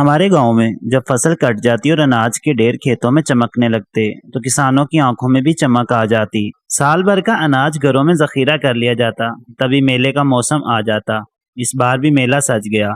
ہمارے گاؤں میں جب فصل کٹ جاتی اور اناج کے ڈھیر کھیتوں میں چمکنے لگتے تو کسانوں کی آنکھوں میں بھی چمک آ جاتی۔ سال بھر کا اناج گھروں میں ذخیرہ کر لیا جاتا، تبھی میلے کا موسم آ جاتا۔ اس بار بھی میلہ سج گیا۔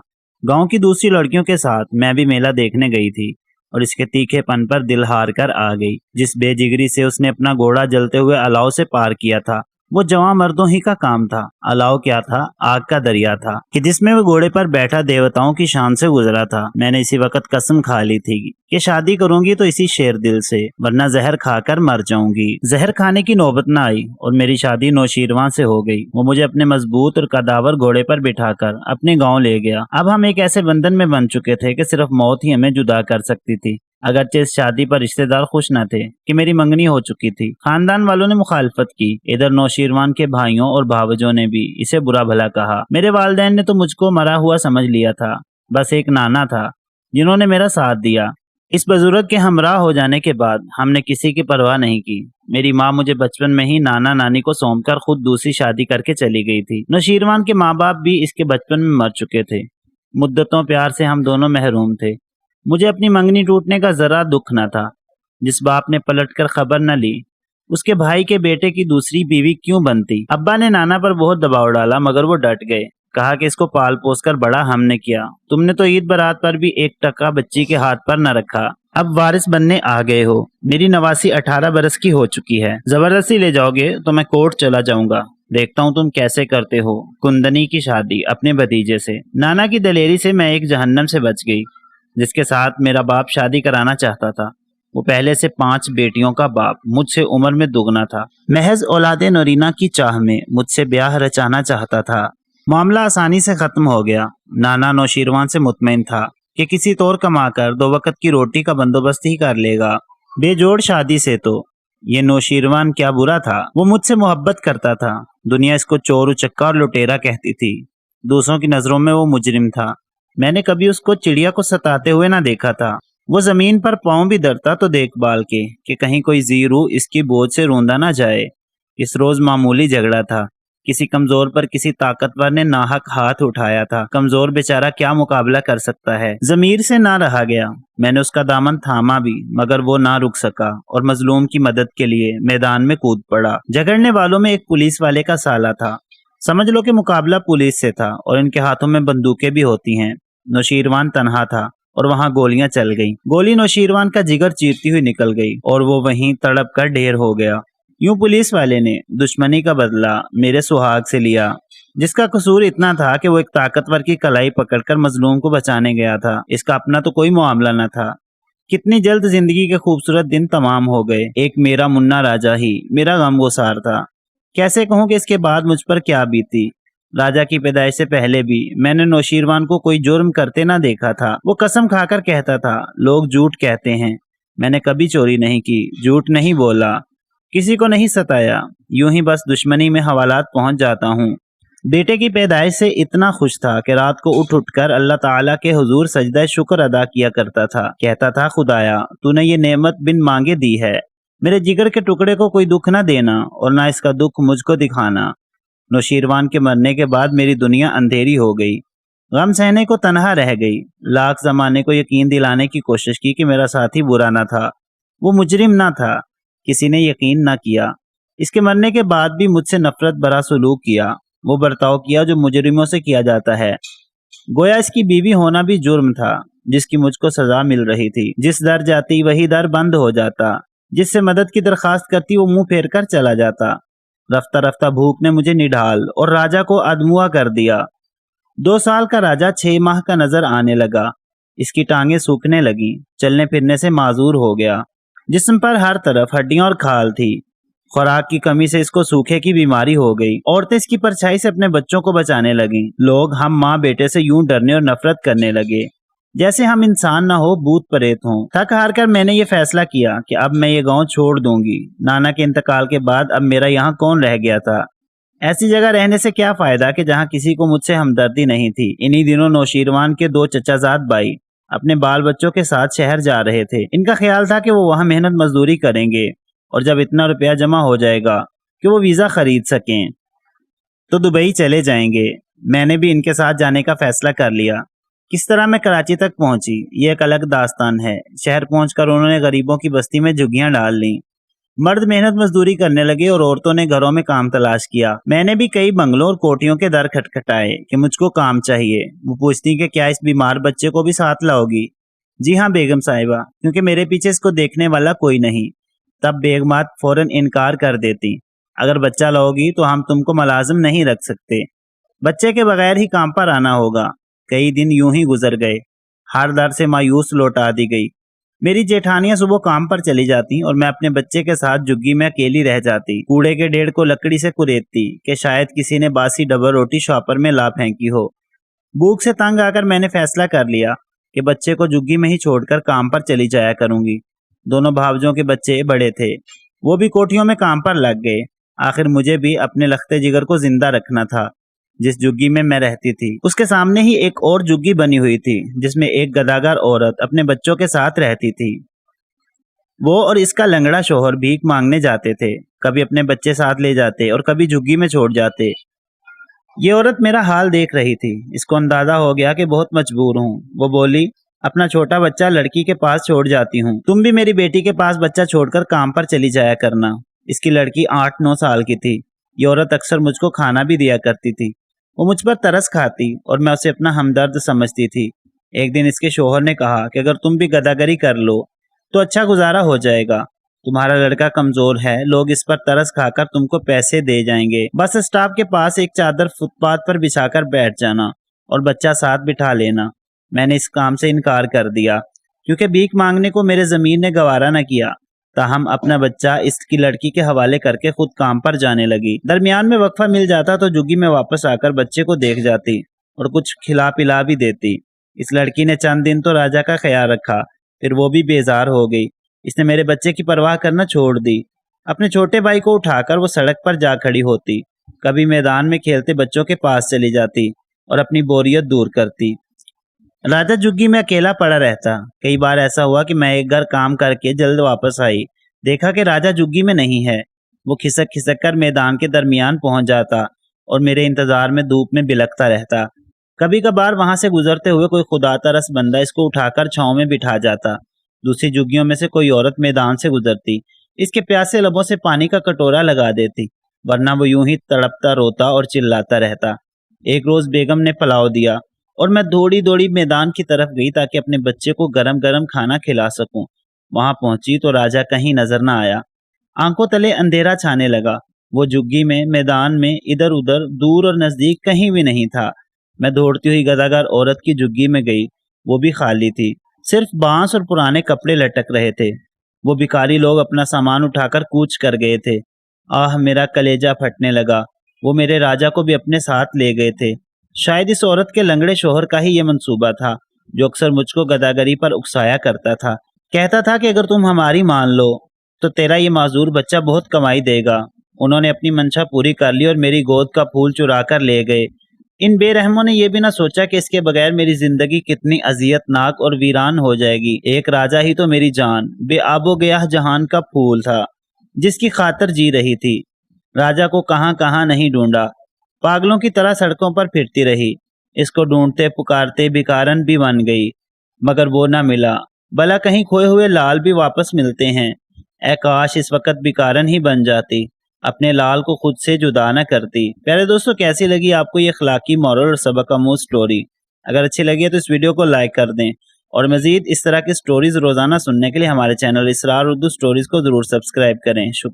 گاؤں کی دوسری لڑکیوں کے ساتھ میں بھی میلہ دیکھنے گئی تھی اور اس کے تیکھے پن پر دل ہار کر آ گئی۔ جس بے جگری سے اس نے اپنا گھوڑا جلتے ہوئے الاؤ سے پار کیا تھا، وہ جوان مردوں ہی کا کام تھا۔ الاؤ کیا تھا؟ آگ کا دریا تھا کہ جس میں وہ گھوڑے پر بیٹھا دیوتاؤں کی شان سے گزرا تھا۔ میں نے اسی وقت قسم کھا لی تھی کہ شادی کروں گی تو اسی شیر دل سے، ورنہ زہر کھا کر مر جاؤں گی۔ زہر کھانے کی نوبت نہ آئی اور میری شادی نوشیروان سے ہو گئی۔ وہ مجھے اپنے مضبوط اور قداور گھوڑے پر بٹھا کر اپنے گاؤں لے گیا۔ اب ہم ایک ایسے بندھن میں بن چکے تھے کہ صرف موت ہی ہمیں جدا کر سکتی تھی۔ اگرچہ اس شادی پر رشتہ دار خوش نہ تھے کہ میری منگنی ہو چکی تھی۔ خاندان والوں نے مخالفت کی، ادھر نوشیروان کے بھائیوں اور بھاوجوں نے بھی اسے برا بھلا کہا۔ میرے والدین نے تو مجھ کو مرا ہوا سمجھ لیا تھا، بس ایک نانا تھا جنہوں نے میرا ساتھ دیا۔ اس بزرگ کے ہمراہ ہو جانے کے بعد ہم نے کسی کی پرواہ نہیں کی۔ میری ماں مجھے بچپن میں ہی نانا نانی کو سونپ کر خود دوسری شادی کر کے چلی گئی تھی۔ نوشیروان کے ماں باپ بھی اس کے بچپن میں مر چکے تھے۔ مدتوں پیار سے ہم دونوں محروم تھے۔ مجھے اپنی منگنی ٹوٹنے کا ذرا دکھ نہ تھا۔ جس باپ نے پلٹ کر خبر نہ لی، اس کے بھائی کے بیٹے کی دوسری بیوی کیوں بنتی؟ ابا نے نانا پر بہت دباؤ ڈالا مگر وہ ڈٹ گئے۔ کہا کہ اس کو پال پوس کر بڑا ہم نے کیا، تم نے تو عید برات پر بھی ایک ٹکا بچی کے ہاتھ پر نہ رکھا۔ اب وارث بننے آ گئے ہو۔ میری نواسی 18 برس کی ہو چکی ہے۔ زبردستی لے جاؤ گے تو میں کورٹ چلا جاؤں گا۔ دیکھتا ہوں تم کیسے کرتے ہو کندنی کی شادی اپنے بھتیجے سے۔ نانا کی دلیری سے میں ایک جہنم سے بچ گئی۔ جس کے ساتھ میرا باپ شادی کرانا چاہتا تھا، وہ پہلے سے 5 بیٹیوں کا باپ، مجھ سے عمر میں دگنا تھا۔ محض اولاد نورینا کی چاہ میں مجھ سے بیاہ رچانا چاہتا تھا۔ معاملہ آسانی سے ختم ہو گیا۔ نانا نوشیروان سے مطمئن تھا کہ کسی طور کما کر 2 وقت کی روٹی کا بندوبست ہی کر لے گا۔ بے جوڑ شادی سے تو یہ نوشیروان کیا برا تھا؟ وہ مجھ سے محبت کرتا تھا۔ دنیا اس کو چور اچکا اور لٹیرا کہتی تھی۔ دوسروں کی نظروں میں وہ مجرم تھا۔ میں نے کبھی اس کو چڑیا کو ستاتے ہوئے نہ دیکھا تھا۔ وہ زمین پر پاؤں بھی دھرتا تو دیکھ بھال کے کہ کہیں کوئی زیرو اس کی بوجھ سے روندا نہ جائے۔ اس روز معمولی جھگڑا تھا۔ کسی کمزور پر کسی طاقتور نے ناحق ہاتھ اٹھایا تھا۔ کمزور بیچارہ کیا مقابلہ کر سکتا ہے؟ ضمیر سے نہ رہا گیا۔ میں نے اس کا دامن تھاما بھی مگر وہ نہ رک سکا اور مظلوم کی مدد کے لیے میدان میں کود پڑا۔ جھگڑنے والوں میں ایک پولیس والے کا سالہ تھا۔ سمجھ لو کہ مقابلہ پولیس سے تھا اور ان کے ہاتھوں میں بندوقیں بھی ہوتی ہیں۔ نوشیروان تنہا تھا اور وہاں گولیاں چل گئیں۔ گولی نوشیروان کا جگر چیرتی ہوئی نکل گئی اور وہ وہیں تڑپ کر ڈھیر ہو گیا۔ یوں پولیس والے نے دشمنی کا بدلہ میرے سہاگ سے لیا، جس کا قصور اتنا تھا کہ وہ ایک طاقتور کی کلائی پکڑ کر مظلوم کو بچانے گیا تھا۔ اس کا اپنا تو کوئی معاملہ نہ تھا۔ کتنی جلد زندگی کے خوبصورت دن تمام ہو گئے۔ ایک میرا منا راجا ہی میرا غم گسار تھا۔ کیسے کہوں کہ اس کے بعد مجھ پر کیا بیتی؟ راجا کی پیدائش سے پہلے بھی میں نے نوشیروان کو کوئی جرم کرتے نہ دیکھا تھا۔ وہ قسم کھا کر کہتا تھا، لوگ جھوٹ کہتے ہیں۔ میں نے کبھی چوری نہیں کی، جھوٹ نہیں بولا، کسی کو نہیں ستایا۔ یوں ہی بس دشمنی میں حوالات پہنچ جاتا ہوں۔ بیٹے کی پیدائش سے اتنا خوش تھا کہ رات کو اٹھ کر اللہ تعالیٰ کے حضور سجدہ شکر ادا کیا کرتا تھا۔ کہتا تھا، خدایا تو نے یہ نعمت بن مانگے دی ہے، میرے جگر کے ٹکڑے کو کوئی دکھ نہ دینا اور نہ اس کا دکھ مجھ کو دکھانا۔ نوشیروان کے مرنے کے بعد میری دنیا اندھیری ہو گئی۔ غم سہنے کو تنہا رہ گئی۔ لاکھ زمانے کو یقین دلانے کی کوشش کی کہ میرا ساتھی برا نہ تھا، وہ مجرم نہ تھا، کسی نے یقین نہ کیا۔ اس کے مرنے کے بعد بھی مجھ سے نفرت بھرا سلوک کیا، وہ برتاؤ کیا جو مجرموں سے کیا جاتا ہے۔ گویا اس کی بیوی ہونا بھی جرم تھا، جس کی مجھ کو سزا مل رہی تھی۔ جس در جاتی وہی در بند ہو جاتا، جس سے مدد کی درخواست کرتی وہ منہ پھیر کر چلا جاتا۔ رفتہ رفتہ بھوک نے مجھے نڈھال اور راجا کو ادموا کر دیا۔ 2 سال کا راجا 6 ماہ کا نظر آنے لگا۔ اس کی ٹانگیں سوکھنے لگی، چلنے پھرنے سے معذور ہو گیا۔ جسم پر ہر طرف ہڈیاں اور کھال تھی۔ خوراک کی کمی سے اس کو سوکھے کی بیماری ہو گئی۔ عورتیں اس کی پرچھائی سے اپنے بچوں کو بچانے لگیں۔ لوگ ہم ماں بیٹے سے یوں ڈرنے اور نفرت کرنے لگے جیسے ہم انسان نہ ہو بھوت پریت ہوں۔ تھک ہار کر میں نے یہ فیصلہ کیا کہ اب میں یہ گاؤں چھوڑ دوں گی۔ نانا کے انتقال کے بعد اب میرا یہاں کون رہ گیا تھا؟ ایسی جگہ رہنے سے کیا فائدہ کہ جہاں کسی کو مجھ سے ہمدردی نہیں تھی۔ انہی دنوں نوشیروان کے 2 چچا زاد بھائی اپنے بال بچوں کے ساتھ شہر جا رہے تھے۔ ان کا خیال تھا کہ وہ وہاں محنت مزدوری کریں گے اور جب اتنا روپیہ جمع ہو جائے گا کہ وہ ویزا خرید سکیں تو دبئی چلے جائیں گے۔ میں نے بھی ان کے ساتھ جانے کا فیصلہ کر لیا۔ کس طرح میں کراچی تک پہنچی یہ ایک الگ داستان ہے۔ شہر پہنچ کر انہوں نے غریبوں کی بستی میں جھگیاں ڈال لیں۔ مرد محنت مزدوری کرنے لگے اور عورتوں نے گھروں میں کام تلاش کیا۔ میں نے بھی کئی بنگلوں اور کوٹھیوں کے در کھٹکھٹائے کہ مجھ کو کام چاہیے۔ وہ پوچھتی کہ کیا اس بیمار بچے کو بھی ساتھ لاؤ گی؟ جی ہاں بیگم صاحبہ، کیونکہ میرے پیچھے اس کو دیکھنے والا کوئی نہیں۔ تب بیگمات فوراً انکار کر دیتی۔ اگر بچہ لاؤ گی تو ہم تم کو ملازم نہیں رکھ سکتے، بچے کے بغیر ہی کام پر آنا ہوگا۔ کئی دن یوں ہی گزر گئے۔ ہر در سے مایوس لوٹا دی گئی۔ میری جیٹھانیاں صبح کام پر چلی جاتی اور میں اپنے بچے کے ساتھ جھگی میں اکیلی رہ جاتی۔ کوڑے کے ڈھیر کو لکڑی سے کریدتی کہ شاید کسی نے باسی ڈبل روٹی شاپر میں لا پھینکی ہو۔ بھوک سے تنگ آ کر میں نے فیصلہ کر لیا کہ بچے کو جھگی میں ہی چھوڑ کر کام پر چلی جایا کروں گی۔ دونوں بھاوجوں کے بچے بڑے تھے، وہ بھی کوٹھیوں میں کام پر لگ گئے۔ آخر مجھے بھی اپنے لختے جگر کو زندہ رکھنا تھا۔ جس جھگی میں رہتی تھی اس کے سامنے ہی ایک اور جھگی بنی ہوئی تھی جس میں ایک گداگر عورت اپنے بچوں کے ساتھ رہتی تھی۔ وہ اور اس کا لنگڑا شوہر بھیک مانگنے جاتے تھے، کبھی اپنے بچے ساتھ لے جاتے اور کبھی جھگی میں چھوڑ جاتے۔ یہ عورت میرا حال دیکھ رہی تھی، اس کو اندازہ ہو گیا کہ بہت مجبور ہوں۔ وہ بولی، اپنا چھوٹا بچہ لڑکی کے پاس چھوڑ جاتی ہوں، تم بھی میری بیٹی کے پاس بچہ چھوڑ کر کام پر چلی جایا کرنا۔ اس کی لڑکی 8-9 سال کی تھی۔ یہ عورت اکثر مجھ کو کھانا بھی دیا کرتی تھی۔ وہ مجھ پر ترس کھاتی اور میں اسے اپنا ہمدرد سمجھتی تھی۔ ایک دن اس کے شوہر نے کہا کہ اگر تم بھی گداگری کر لو تو اچھا گزارا ہو جائے گا۔ تمہارا لڑکا کمزور ہے، لوگ اس پر ترس کھا کر تم کو پیسے دے جائیں گے۔ بس اسٹاپ کے پاس ایک چادر فٹ پاتھ پر بچھا کر بیٹھ جانا اور بچہ ساتھ بٹھا لینا۔ میں نے اس کام سے انکار کر دیا کیونکہ بھیک مانگنے کو میرے ضمیر نے گوارا نہ کیا۔ تاہم اپنا بچہ اس کی لڑکی کے حوالے کر کے خود کام پر جانے لگی۔ درمیان میں وقفہ مل جاتا تو جھگی میں واپس آ کر بچے کو دیکھ جاتی اور کچھ کھلا پلا بھی دیتی۔ اس لڑکی نے چند دن تو راجا کا خیال رکھا، پھر وہ بھی بیزار ہو گئی۔ اس نے میرے بچے کی پرواہ کرنا چھوڑ دی۔ اپنے چھوٹے بھائی کو اٹھا کر وہ سڑک پر جا کھڑی ہوتی، کبھی میدان میں کھیلتے بچوں کے پاس چلی جاتی اور اپنی بوریت دور کرتی۔ راجا جھگی میں اکیلا پڑا رہتا۔ کئی بار ایسا ہوا کہ میں ایک گھر کام کر کے جلد واپس آئی، دیکھا کہ راجا جھگی میں نہیں ہے۔ وہ کھسک کھسک کر میدان کے درمیان پہنچ جاتا اور میرے انتظار میں دھوپ میں بلکتا رہتا۔ کبھی کبھار وہاں سے گزرتے ہوئے کوئی خدا ترس بندہ اس کو اٹھا کر چھاؤں میں بٹھا جاتا۔ دوسری جھگیوں میں سے کوئی عورت میدان سے گزرتی، اس کے پیاسے لبوں سے پانی کا کٹورا لگا دیتی، ورنہ وہ یوں ہی تڑپتا روتا اور چلاتا رہتا۔ ایک روز بیگم نے پلاؤ دیا اور میں دوڑی دوڑی میدان کی طرف گئی تاکہ اپنے بچے کو گرم گرم کھانا کھلا سکوں۔ وہاں پہنچی تو راجا کہیں نظر نہ آیا۔ آنکھوں تلے اندھیرا چھانے لگا۔ وہ جھگی میں، میدان میں، ادھر ادھر، دور اور نزدیک کہیں بھی نہیں تھا۔ میں دوڑتی ہوئی گداگر عورت کی جھگی میں گئی، وہ بھی خالی تھی، صرف بانس اور پرانے کپڑے لٹک رہے تھے۔ وہ بھکاری لوگ اپنا سامان اٹھا کر کوچ کر گئے تھے۔ آہ، میرا کلیجہ پھٹنے لگا۔ وہ میرے راجا کو بھی اپنے ساتھ لے گئے تھے۔ شاید اس عورت کے لنگڑے شوہر کا ہی یہ منصوبہ تھا جو اکثر مجھ کو گداگری پر اکسایا کرتا تھا۔ کہتا تھا کہ اگر تم ہماری مان لو تو تیرا یہ معذور بچہ بہت کمائی دے گا۔ انہوں نے اپنی منشا پوری کر لی اور میری گود کا پھول چرا کر لے گئے۔ ان بے رحموں نے یہ بھی نہ سوچا کہ اس کے بغیر میری زندگی کتنی اذیت ناک اور ویران ہو جائے گی۔ ایک راجا ہی تو میری جان، بے آب و گیاہ جہان کا پھول تھا جس کی خاطر جی رہی تھی۔ راجا کو کہاں کہاں نہیں ڈھونڈا، پاگلوں کی طرح سڑکوں پر پھرتی رہی۔ اس کو ڈھونڈتے پکارتے بھکارن بھی بن گئی، مگر وہ نہ ملا۔ بھلا کہیں کھوئے ہوئے لال بھی واپس ملتے ہیں۔ اے کاش اس وقت بھکارن ہی بن جاتی، اپنے لال کو خود سے جدا نہ کرتی۔ پیارے دوستو، کیسی لگی آپ کو یہ اخلاقی مورل اور سبق آموز سٹوری؟ اگر اچھی لگی ہے تو اس ویڈیو کو لائک کر دیں، اور مزید اس طرح کی سٹوریز روزانہ سننے کے لیے ہمارے چینل اسرار اردو سٹوریز کو ضرور سبسکرائب کریں۔ شکریہ۔